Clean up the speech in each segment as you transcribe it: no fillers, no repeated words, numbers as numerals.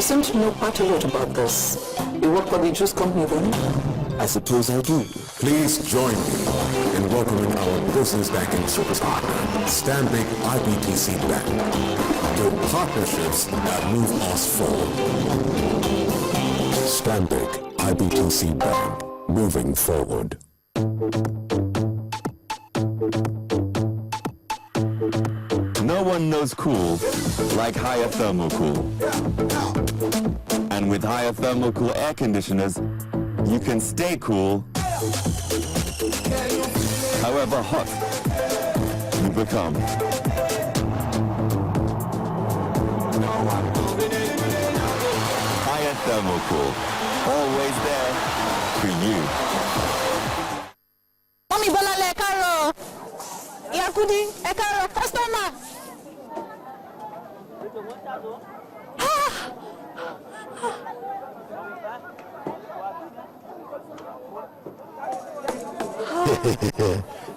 seem to know quite a lot about this. You work for the juice company then? I suppose I do. Please join me in welcoming our business banking service partner, Stanbic IBTC Bank. The partnerships that move us forward. Stanbic IBTC Bank, moving forward. No one knows cool like higher thermal cool. And with higher thermal cool air conditioners, you can stay cool however hot you become. Higher thermal cool, always there for you. Mommy Bola le karo. Yakudi, e karo customer.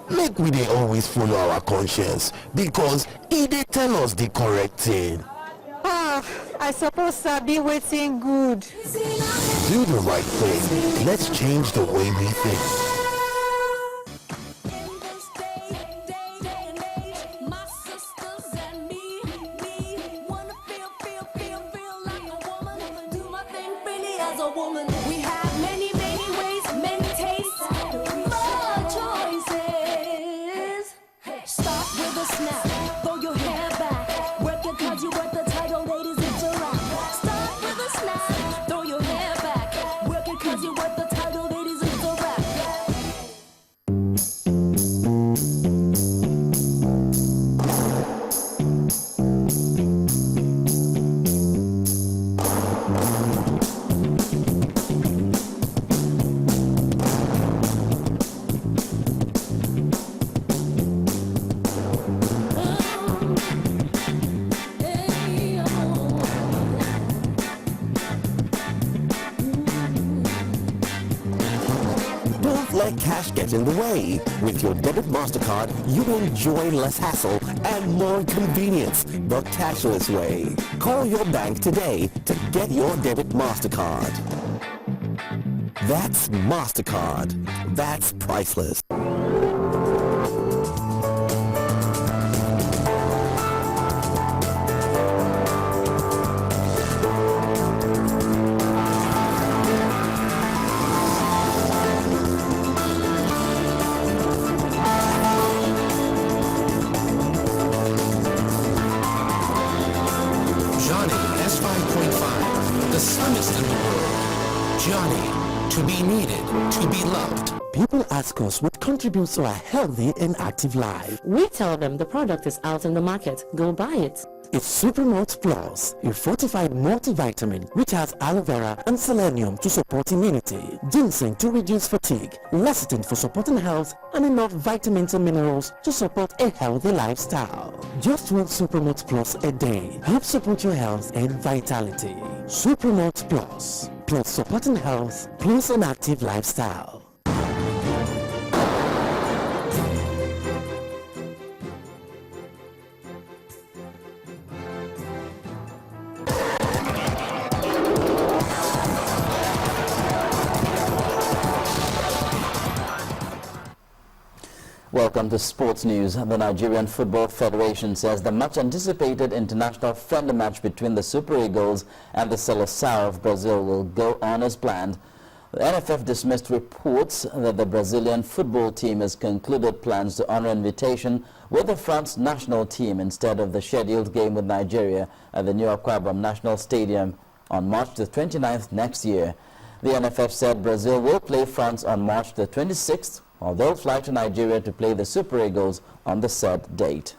Make we dey always follow our conscience because they tell us the correct thing. I suppose I'll be waiting good. Do the right thing. Let's change the way we think. Let cash get in the way. With your debit MasterCard, you enjoy less hassle and more convenience the cashless way. Call your bank today to get your debit MasterCard. That's MasterCard. That's priceless. To be needed, to be loved. People ask us what contributes to a healthy and active life. We tell them the product is out in the market. Go buy it. It's Supermalt Plus, a fortified multivitamin which has aloe vera and selenium to support immunity, ginseng to reduce fatigue, lecithin for supporting health, and enough vitamins and minerals to support a healthy lifestyle. Just one Supermalt Plus a day helps support your health and vitality. Supermalt Plus, plus supporting health, plus an active lifestyle. Welcome to Sports News. The Nigerian Football Federation says the much-anticipated international friendly match between the Super Eagles and the Seleção of Brazil will go on as planned. The NFF dismissed reports that the Brazilian football team has concluded plans to honor invitation with the France national team instead of the scheduled game with Nigeria at the New Akwabam National Stadium on March the 29th next year. The NFF said Brazil will play France on March the 26th, or they'll fly to Nigeria to play the Super Eagles on the said date.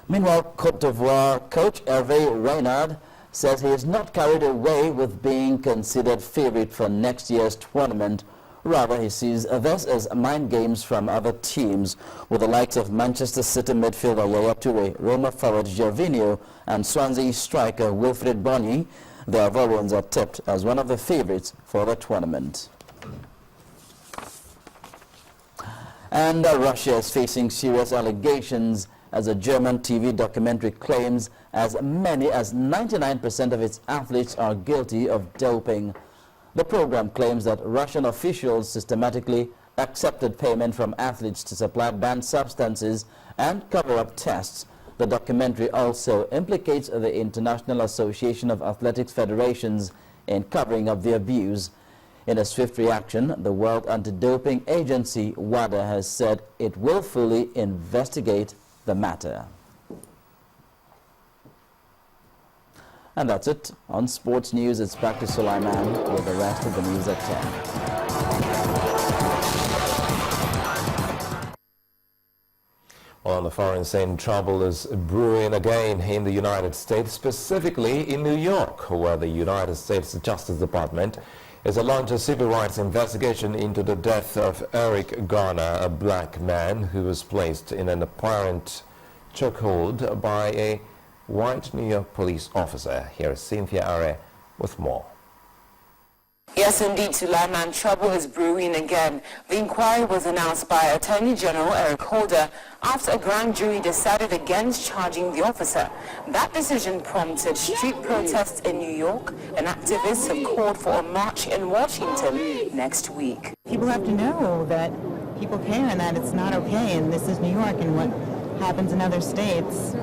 Meanwhile, Cote d'Ivoire coach Hervé Renard says he is not carried away with being considered favorite for next year's tournament. Rather, he sees this as mind games from other teams, with the likes of Manchester City midfielder Yaya Toure, Roma forward Gervinho, and Swansea striker Wilfried Bony. The Ivorians are tipped as one of the favorites for the tournament. And Russia is facing serious allegations as a German TV documentary claims as many as 99% of its athletes are guilty of doping. The program claims that Russian officials systematically accepted payment from athletes to supply banned substances and cover up tests. The documentary also implicates the International Association of Athletics Federations in covering up the abuse. In a swift reaction, the World Anti-Doping Agency, WADA, has said it will fully investigate the matter. And that's it. On sports news, it's back to Sulaiman with the rest of the news at 10. Well, on the foreign scene, trouble is brewing again in the United States, specifically in New York, where the United States Justice Department is launched a civil rights investigation into the death of Eric Garner, a black man who was placed in an apparent chokehold by a white New York police officer. Here is Cynthia Are with more. Yes, indeed, Sulaiman, trouble is brewing again. The inquiry was announced by Attorney General Eric Holder after a grand jury decided against charging the officer. That decision prompted street protests in New York, and activists have called for a march in Washington next week. People have to know that people care and that it's not okay, and this is New York, and what happens in other states,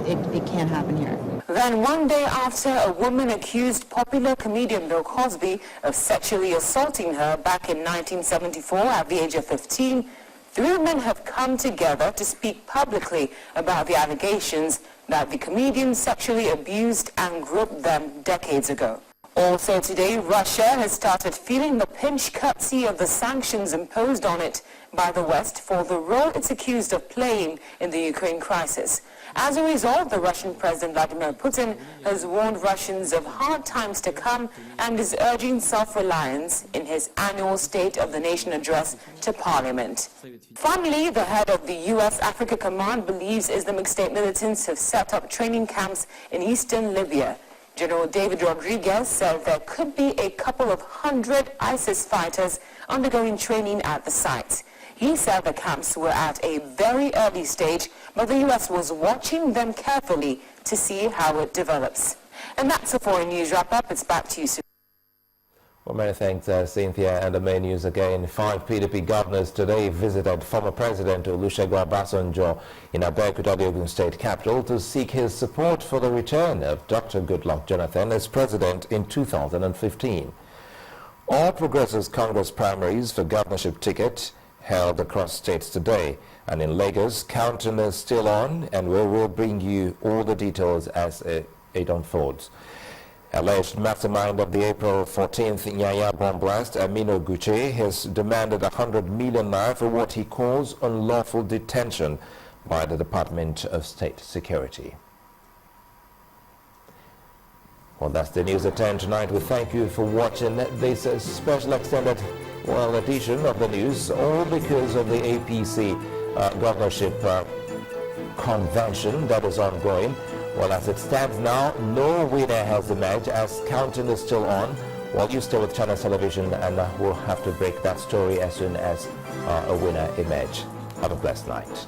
it can't happen here. Then one day after, a woman accused popular comedian Bill Cosby of sexually assaulting her back in 1974 at the age of 15, three men have come together to speak publicly about the allegations that the comedian sexually abused and groped them decades ago. Also today, Russia has started feeling the pinch courtesy of the sanctions imposed on it by the West for the role it's accused of playing in the Ukraine crisis. As a result, the Russian President Vladimir Putin has warned Russians of hard times to come and is urging self-reliance in his annual State of the Nation address to Parliament. Finally, the head of the U.S. Africa Command believes Islamic State militants have set up training camps in eastern Libya. General David Rodriguez said there could be a couple of hundred ISIS fighters undergoing training at the site. He said the camps were at a very early stage, but the U.S. was watching them carefully to see how it develops. And that's a foreign news wrap-up. It's back to you soon. Well, many thanks, Cynthia. And the main news again. 5 PDP governors today visited former President Olusegun Obasanjo in Abeokuta, the Ogun State capital, to seek his support for the return of Dr. Goodluck Jonathan as president in 2015. All Progressives Congress primaries for governorship ticket held across states today, and in Lagos, counting is still on, and we will bring you all the details as it unfolds. Alleged mastermind of the April 14th Nyanya bomb blast, Aminu Guche, has demanded 100 million naira for what he calls unlawful detention by the Department of State Security. Well, that's the news at 10 tonight. We thank you for watching this special extended edition of the news, all because of the APC governorship convention that is ongoing. Well, as it stands now, no winner has emerged as counting is still on. Well, you stay with Channel Television, and we'll have to break that story as soon as a winner emerges. Have a blessed night.